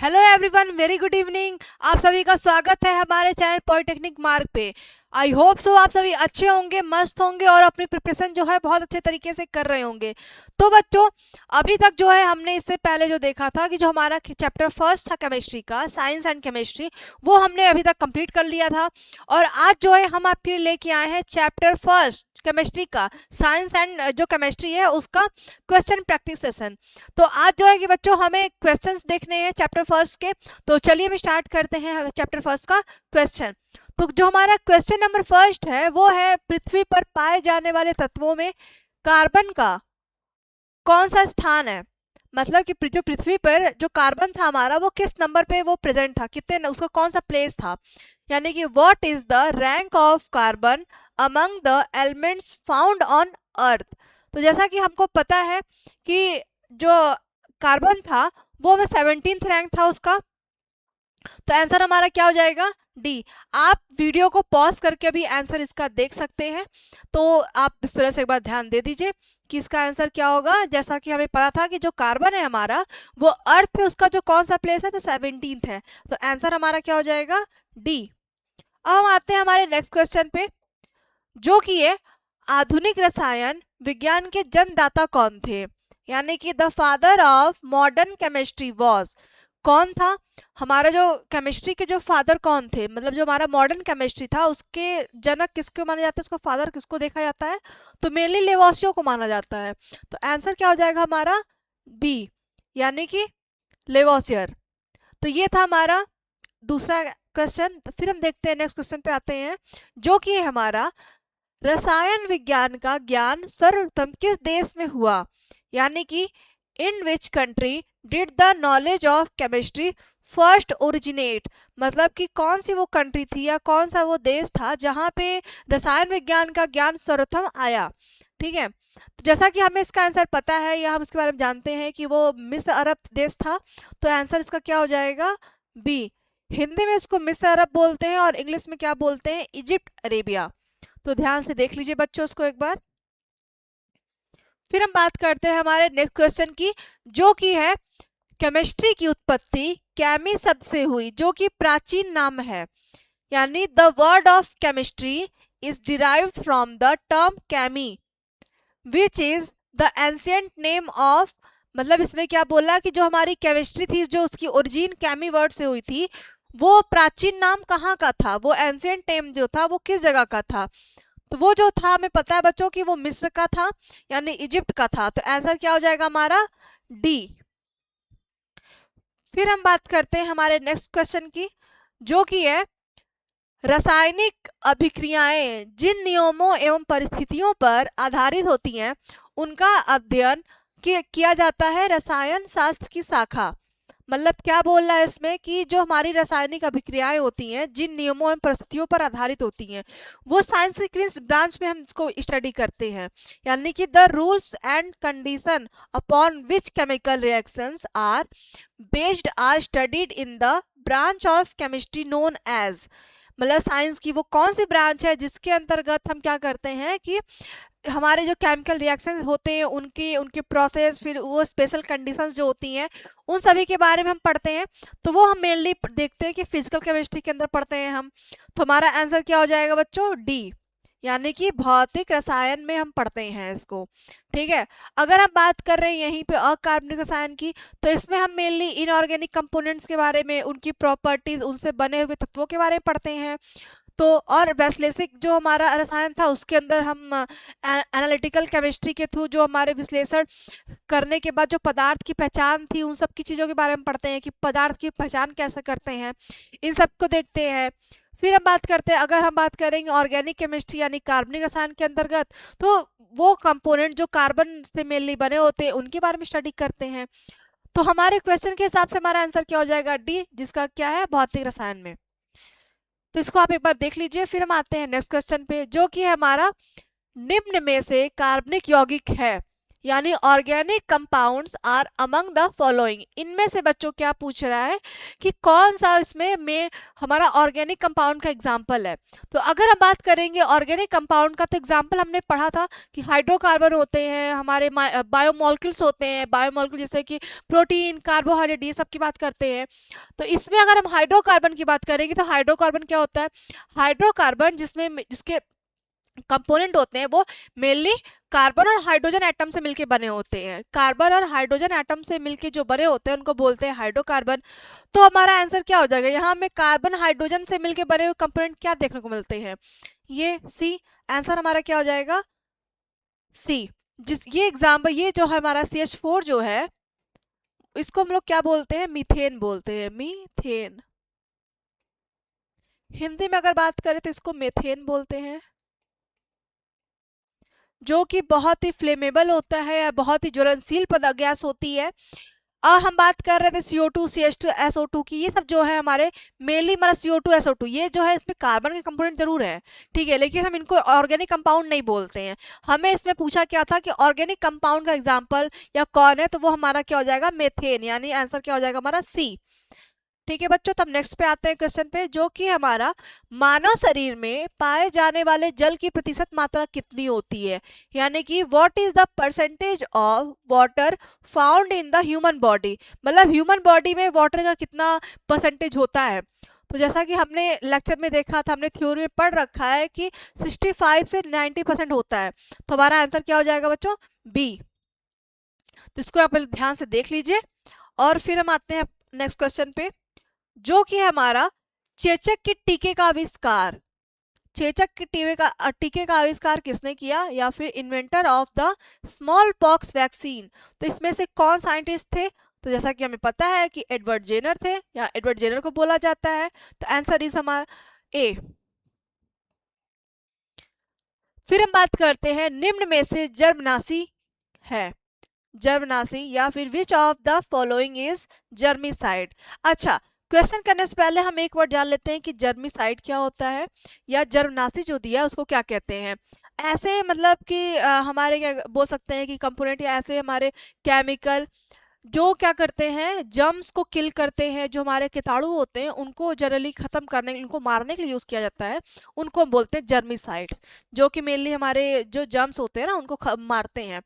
Hello everyone, very good evening. आप सभी का स्वागत है हमारे चैनल पॉलिटेक्निक मार्ग पे। आई होप सो आप सभी अच्छे होंगे, मस्त होंगे और अपनी प्रिपरेशन जो है बहुत अच्छे तरीके से कर रहे होंगे। तो बच्चों, अभी तक जो है हमने इससे पहले जो देखा था कि जो हमारा चैप्टर फर्स्ट था केमिस्ट्री का, साइंस एंड केमिस्ट्री, वो हमने अभी तक कंप्लीट कर लिया था। और आज जो है हम आपके लिए लेके आए हैं चैप्टर फर्स्ट केमिस्ट्री का, साइंस एंड जो केमिस्ट्री है उसका क्वेश्चन प्रैक्टिस सेशन। तो आज जो है कि बच्चों हमें क्वेश्चंस देखने हैं चैप्टर फर्स्ट के। तो चलिए हम स्टार्ट करते हैं चैप्टर फर्स्ट का क्वेश्चन। तो जो हमारा क्वेश्चन नंबर फर्स्ट है वो है, पृथ्वी पर पाए जाने वाले तत्वों में कार्बन का कौन सा स्थान है। मतलब कि जो पृथ्वी पर जो कार्बन था हमारा, वो किस नंबर पे वो प्रेजेंट था, कितने उसका कौन सा प्लेस था। यानी कि what is the rank of carbon among the elements found on earth. तो जैसा कि हमको पता है कि जो कार्बन था वो में 17th रैंक था उसका। तो आंसर हमारा क्या हो जाएगा, डी। आप वीडियो को पॉज करके अभी आंसर इसका देख सकते हैं। तो आप इस तरह से एक बार ध्यान दे दीजिए कि इसका आंसर क्या होगा। जैसा कि हमें पता था कि जो कार्बन है हमारा, वो अर्थ पे उसका जो कौन सा प्लेस है, तो 17th है। तो आंसर हमारा क्या हो जाएगा, डी। अब हम आते हैं हमारे नेक्स्ट क्वेश्चन पे, जो कि है आधुनिक रसायन विज्ञान के जन्मदाता कौन थे। यानी कि the father of modern chemistry was, कौन था हमारा जो केमिस्ट्री के जो फादर कौन थे, मतलब जो हमारा मॉडर्न केमिस्ट्री था उसके जनक किसको माना जाता है, उसको फादर किसको देखा जाता है, तो मेनली लेवोसियो को माना जाता है। तो आंसर क्या हो जाएगा हमारा, बी, यानी कि लेवोसियर। तो ये था हमारा दूसरा क्वेश्चन। फिर हम देखते हैं नेक्स्ट क्वेश्चन पे आते हैं, जो कि है हमारा, रसायन विज्ञान का ज्ञान सर्वप्रथम किस देश में हुआ। यानी कि in which country did the knowledge of chemistry first originate. मतलब कि कौन सी वो कंट्री थी या कौन सा वो देश था जहां पे रसायन विज्ञान का ज्ञान सर्वप्रथम आया। ठीक है, तो जैसा कि हमें इसका आंसर पता है या हम इसके बारे में जानते हैं कि वो मिस्र अरब देश था। तो आंसर इसका क्या हो जाएगा, बी। हिंदी में इसको मिस्र अरब बोलते हैं और इंग्लिश में क्या बोलते हैं, इजिप्ट अरेबिया। तो ध्यान से देख लीजिए बच्चों उसको एक बार। फिर हम बात करते हैं हमारे नेक्स्ट क्वेश्चन की, जो कि है केमिस्ट्री की उत्पत्ति कैमी शब्द से हुई, जो कि प्राचीन नाम है। यानी the word of chemistry is derived from the term chemo which is the ancient name of. मतलब इसमें क्या बोला कि जो हमारी केमिस्ट्री थी, जो उसकी ओरिजिन कैमी वर्ड से हुई थी, वो प्राचीन नाम कहाँ का था, वो एंशियंट नेम जो था वो किस जगह का था। तो वो जो था हमें पता है बच्चों कि वो मिस्र का था, यानी इजिप्ट का था। तो आंसर क्या हो जाएगा हमारा, डी। फिर हम बात करते हैं हमारे नेक्स्ट क्वेश्चन की, जो कि है रासायनिक अभिक्रियाएं जिन नियमों एवं परिस्थितियों पर आधारित होती हैं उनका अध्ययन किया जाता है रसायन शास्त्र की शाखा। मतलब क्या बोल रहा है इसमें कि जो हमारी रासायनिक अभिक्रियाएं होती हैं जिन नियमों एवं परिस्थितियों पर आधारित होती हैं, वो साइंस की किस ब्रांच में हम इसको स्टडी करते हैं। यानी कि the rules and condition upon which chemical reactions are based are studied in the branch of chemistry known as. मतलब साइंस की वो कौन सी ब्रांच है जिसके अंतर्गत हम क्या करते हैं कि हमारे जो केमिकल रिएक्शंस होते हैं उनके उनके प्रोसेस, फिर वो स्पेशल कंडीशंस जो होती हैं उन सभी के बारे में हम पढ़ते हैं। तो वो हम मेनली देखते हैं कि फिजिकल केमिस्ट्री के अंदर पढ़ते हैं हम। तो हमारा आंसर क्या हो जाएगा बच्चों, डी, यानी कि भौतिक रसायन में हम पढ़ते हैं इसको। ठीक है, अगर हम बात कर रहे हैं यहीं पे अकार्बनिक रसायन की, तो इसमें हम मेनली इनऑर्गेनिक कंपोनेंट्स के बारे में, उनकी प्रॉपर्टीज, उनसे बने हुए तत्वों के बारे में पढ़ते हैं। तो और वैश्लेषिक जो हमारा रसायन था उसके अंदर हम एनालिटिकल केमिस्ट्री के थ्रू जो हमारे विश्लेषण करने के बाद जो पदार्थ की पहचान थी उन सब की चीज़ों के बारे में पढ़ते हैं कि पदार्थ की पहचान कैसे करते हैं, इन सब को देखते हैं। फिर हम बात करते हैं, अगर हम बात करेंगे ऑर्गेनिक केमिस्ट्री यानी कार्बनिक रसायन के अंतर्गत, तो वो कंपोनेंट जो कार्बन से मेनली बने होते हैं उनके बारे में स्टडी करते हैं। तो हमारे क्वेश्चन के हिसाब से हमारा आंसर क्या हो जाएगा, डी, जिसका क्या है भौतिक रसायन में। तो इसको आप एक बार देख लीजिए। फिर हम आते हैं नेक्स्ट क्वेश्चन पे, जो कि है हमारा, निम्न में से कार्बनिक यौगिक है यानी organic compounds are among the following, इनमें से बच्चों क्या पूछ रहा है कि कौन सा इसमें में हमारा ऑर्गेनिक कंपाउंड का एग्जाम्पल है। तो अगर हम बात करेंगे ऑर्गेनिक कंपाउंड का, तो एग्जाम्पल हमने पढ़ा था कि हाइड्रोकार्बन होते हैं, हमारे बायोमोलिक्यूल्स होते हैं, बायोमोलिक्यूल जैसे कि प्रोटीन, कार्बोहाइड्रेट, ये सब की बात करते हैं। तो इसमें अगर हम हाइड्रोकार्बन की बात करेंगे तो हाइड्रोकार्बन क्या होता है, हाइड्रोकार्बन जिसमें जिसके कंपोनेंट होते हैं वो मेनली कार्बन और हाइड्रोजन एटम से मिलके बने होते हैं। कार्बन और हाइड्रोजन एटम से मिलके जो बने होते हैं उनको बोलते हैं हाइड्रोकार्बन। तो हमारा आंसर क्या हो जाएगा, यहाँ हमें कार्बन हाइड्रोजन से मिलके बने हुए कंपोनेंट क्या देखने को मिलते हैं, ये सी। आंसर हमारा क्या हो जाएगा, सी। जिस ये एग्जाम्पल, ये जो है हमारा CH4 जो है, इसको हम लोग क्या बोलते हैं, मीथेन बोलते हैं, मीथेन। हिंदी में अगर बात करें तो इसको मेथेन बोलते हैं, जो कि बहुत ही फ्लेमेबल होता है या बहुत ही ज्वलनशील गैस होती है। हम बात कर रहे थे CO2 CH2 SO2 की, ये सब जो है हमारे मेनली हमारा CO2 SO2 ये जो है इसमें कार्बन के कंपोनेंट जरूर है, ठीक है, लेकिन हम इनको ऑर्गेनिक कंपाउंड नहीं बोलते हैं। हमें इसमें पूछा क्या था कि ऑर्गेनिक कंपाउंड का एग्जाम्पल या कौन है, तो वो हमारा क्या हो जाएगा, मेथेन, यानी आंसर क्या हो जाएगा हमारा सी। ठीक है बच्चों, तब नेक्स्ट पे आते हैं क्वेश्चन पे, जो कि हमारा मानव शरीर में पाए जाने वाले जल की प्रतिशत मात्रा कितनी होती है, यानी कि what is the percentage of water found in the human body, मतलब ह्यूमन बॉडी में वाटर का कितना परसेंटेज होता है। तो जैसा कि हमने लेक्चर में देखा था, हमने थ्योरी में पढ़ रखा है कि 65 से 90% होता है। तो हमारा आंसर क्या हो जाएगा बच्चों, बी। तो इसको आप ध्यान से देख लीजिए। और फिर हम आते हैं नेक्स्ट क्वेश्चन पे, जो कि हमारा चेचक के टीके का आविष्कार, चेचक के टीके का आविष्कार किसने किया, या फिर inventor of the small pox vaccine, तो इसमें से कौन साइंटिस्ट थे। तो जैसा कि हमें पता है कि एडवर्ड जेनर थे, या एडवर्ड जेनर को बोला जाता है। तो आंसर इज हमारा ए। फिर हम बात करते हैं निम्न में से जर्मनासी है, जर्मनासी, या फिर विच of the following is germicide. अच्छा, क्वेश्चन करने से पहले हम एक वर्ड जान लेते हैं कि जर्मिसाइड क्या होता है, या जर्मनासी जो दिया है उसको क्या कहते हैं। ऐसे मतलब कि हमारे क्या बोल सकते हैं कि कंपोनेंट, या ऐसे हमारे केमिकल जो क्या करते हैं, जर्म्स को किल करते हैं, जो हमारे कीटाणु होते हैं उनको जनरली खत्म करने, उनको मारने के लिए यूज किया जाता है, उनको हम बोलते हैं जर्मिसाइड्स, जो कि मेनली हमारे जो जर्म्स होते हैं ना उनको मारते हैं।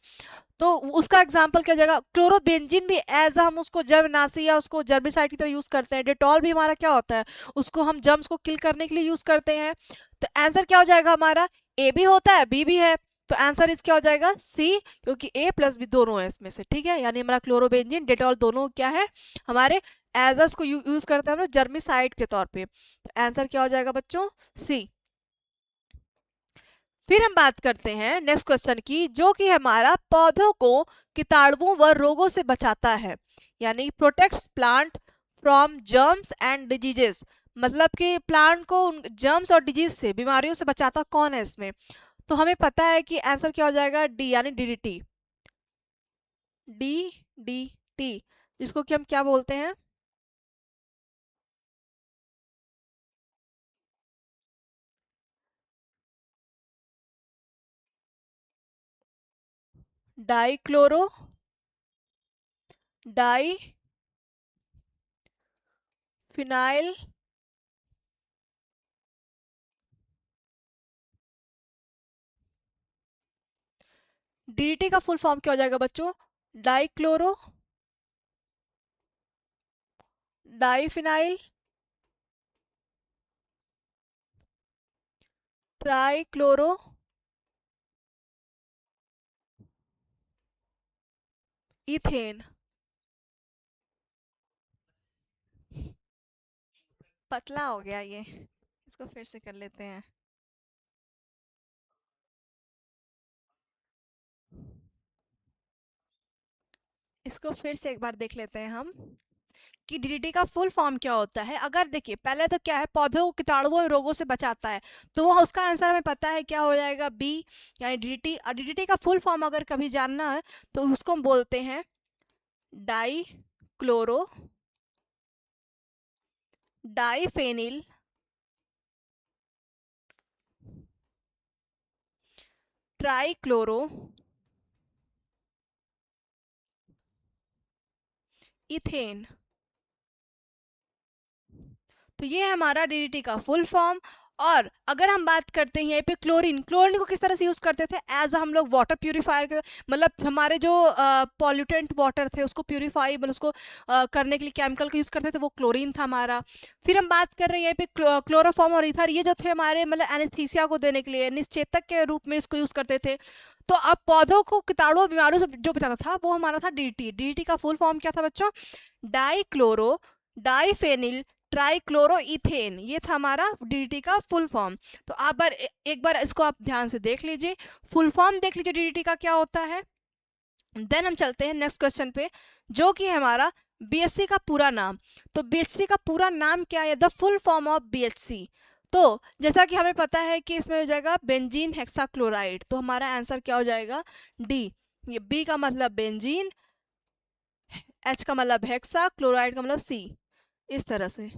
तो उसका एग्जाम्पल क्या हो जाएगा, क्लोरोबेंजिन भी एज हम उसको जर्मनाशी या उसको जर्मिसाइड की तरह यूज करते हैं। डेटॉल भी हमारा क्या होता है, उसको हम जर्म्स को किल करने के लिए यूज करते हैं। तो आंसर क्या हो जाएगा हमारा, ए भी होता है, बी भी है। तो आंसर इस क्या हो जाएगा, सी, क्योंकि ए प्लस बी दोनों है इसमें से, ठीक है, यानी हमारा क्लोरोबेंजिन डेटॉल दोनों क्या है हमारे एजस को यूज करते हैं हम लोग जर्मिसाइड के तौर पे। तो आंसर क्या हो जाएगा बच्चों, सी। फिर हम बात करते हैं नेक्स्ट क्वेश्चन की, जो कि हमारा पौधों को कीटाणुओं व रोगों से बचाता है, यानी protects plant from germs and diseases, मतलब कि प्लांट को जर्म्स और डिजीज से, बीमारियों से बचाता कौन है इसमें। तो हमें पता है कि आंसर क्या हो जाएगा, डी, यानी DDT, DDT, जिसको कि हम क्या बोलते हैं, डाइक्लोरो डाई फिनाइल DDT का फुल फॉर्म क्या हो जाएगा बच्चों, डाइक्लोरो डाइफिनाइल ट्राइक्लोरो इथेन। पतला हो गया ये, इसको फिर से कर लेते हैं। इसको फिर से एक बार देख लेते हैं हम कि DDT का फुल फॉर्म क्या होता है। अगर देखिए पहले तो क्या है, पौधों को कीटाणुओं और रोगों से बचाता है, तो वो उसका आंसर हमें पता है क्या हो जाएगा, बी, यानी DDT। और DDT का फुल फॉर्म अगर कभी जानना है तो उसको हम बोलते हैं die chloro diphenyl trichloro ethane. तो ये है हमारा डीडीटी का फुल फॉर्म। और अगर हम बात करते हैं यहाँ पे क्लोरीन, क्लोरीन को किस तरह से यूज़ करते थे, एज हम लोग वाटर प्यूरिफायर के, मतलब हमारे जो पॉल्यूटेंट वाटर थे उसको प्यूरिफाई, मतलब उसको करने के लिए केमिकल का यूज़ करते थे, वो क्लोरीन था हमारा। फिर हम बात कर रहे हैं यहाँ पे क्लोरोफॉर्म और ईथर, ये जो थे हमारे मतलब एनेस्थीसिया को देने के लिए, निश्चेतक के रूप में इसको यूज़ करते थे। तो अब पौधों को कीटाणु और बीमारियों से जो बचाता था वो हमारा था डीडीटी। डीडीटी का फुल फॉर्म क्या था बच्चों, डाईक्लोरो डाईफेनिल ट्राइक्लोरोइथेन, ये था हमारा डीडीटी का फुल फॉर्म। तो आप एक बार इसको आप ध्यान से देख लीजिए, फुल फॉर्म देख लीजिए डीडीटी का क्या होता है। देन हम चलते हैं नेक्स्ट क्वेश्चन पे, जो कि है हमारा बीएचसी का पूरा नाम। तो बीएचसी का पूरा नाम क्या है, the full form of BHC. तो जैसा कि हमें पता है कि इसमें हो जाएगा बेंजीन हेक्साक्लोराइड, तो हमारा आंसर क्या हो जाएगा, डी। ये बी का मतलब बेंजीन, एच का मतलब हेक्सा, क्लोराइड का मतलब सी, इस तरह से।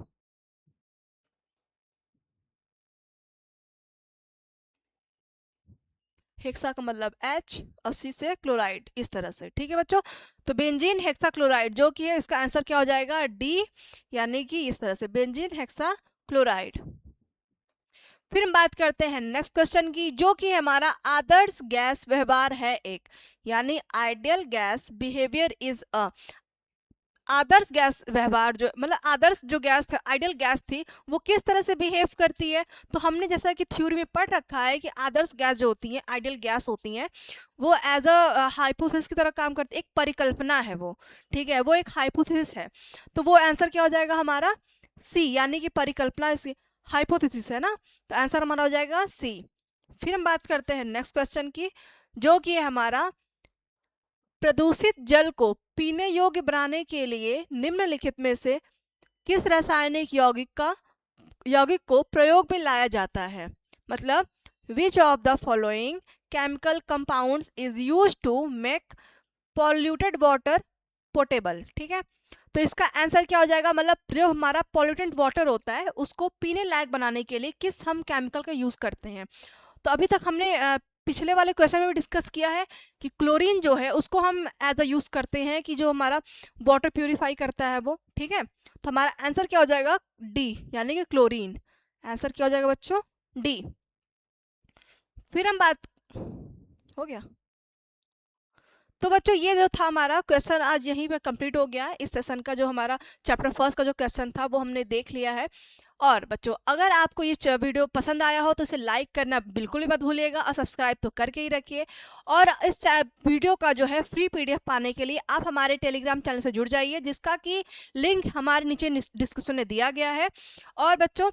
हेक्सा का मतलब H और C से क्लोराइड, इस तरह से। ठीक है बच्चों, तो बेंजीन हेक्सा क्लोराइड जो कि है, इसका आंसर क्या हो जाएगा, डी, यानी कि इस तरह से बेंजीन हेक्सा क्लोराइड। फिर हम बात करते हैं नेक्स्ट क्वेश्चन की, जो कि हमारा आदर्श गैस व्यवहार है एक, यानी ideal gas behaviour is a. Adarsh gas व्यवहार जो मतलब आदर्श जो गैस था, आइडियल गैस थी, वो किस तरह से बिहेव करती है। तो हमने जैसा कि थ्योरी में पढ़ रखा है कि आदर्श गैस जो होती हैं, आइडियल गैस होती हैं, वो एज अ हाइपोथेसिस की तरह काम करती है, एक परिकल्पना है वो। ठीक है, वो एक हाइपोथेसिस है। तो वो आंसर क्या हो जाएगा हमारा, सी, यानी कि परिकल्पना हाइपोथेसिस है ना, तो आंसर हमारा हो जाएगा सी। फिर हम बात करते हैं नेक्स्ट क्वेश्चन की, जो कि है हमारा प्रदूषित जल को पीने योग्य बनाने के लिए निम्नलिखित में से किस रासायनिक यौगिक को प्रयोग में लाया जाता है। मतलब which of the following chemical compounds is used to make polluted water portable. ठीक है, तो इसका आंसर क्या हो जाएगा, मतलब जो हमारा पॉल्यूटेंट वाटर होता है उसको पीने लायक बनाने के लिए किस हम केमिकल का यूज़ करते हैं। तो अभी तक हमने पिछले वाले क्वेश्चन में भी डिस्कस किया है कि क्लोरीन जो है उसको हम एज अ यूज़ करते हैं कि जो हमारा वाटर प्यूरिफाई करता है वो। ठीक है, तो हमारा आंसर क्या हो जाएगा, डी, यानी कि क्लोरीन। आंसर क्या हो जाएगा बच्चों, डी। फिर हम बात, हो गया। तो बच्चों ये जो था हमारा क्वेश्चन आज यहीं पे कंप्लीट हो गया है। इस सेशन का जो हमारा चैप्टर फर्स्ट का जो क्वेश्चन था वो हमने देख लिया है। और बच्चों अगर आपको ये वीडियो पसंद आया हो तो इसे लाइक करना बिल्कुल भी मत भूलिएगा और सब्सक्राइब तो करके ही रखिए। और इस वीडियो का जो है फ्री पीडीएफ पाने के लिए आप हमारे टेलीग्राम चैनल से जुड़ जाइए, जिसका कि लिंक हमारे नीचे डिस्क्रिप्शन में दिया गया है। और बच्चों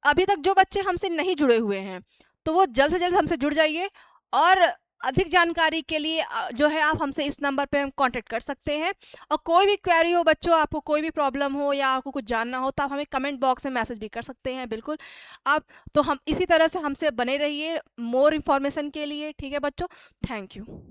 अभी तक जो बच्चे हमसे नहीं जुड़े हुए हैं तो वो जल्द से जल्द हमसे जुड़ जाइए। और अधिक जानकारी के लिए जो है आप हमसे इस नंबर पे हम कांटेक्ट कर सकते हैं। और कोई भी क्वेरी हो बच्चों, आपको कोई भी प्रॉब्लम हो या आपको कुछ जानना हो तो आप हमें कमेंट बॉक्स में मैसेज भी कर सकते हैं, बिल्कुल आप। तो हम इसी तरह से हमसे बने रहिए मोर इन्फॉर्मेशन के लिए। ठीक है बच्चों, थैंक यू।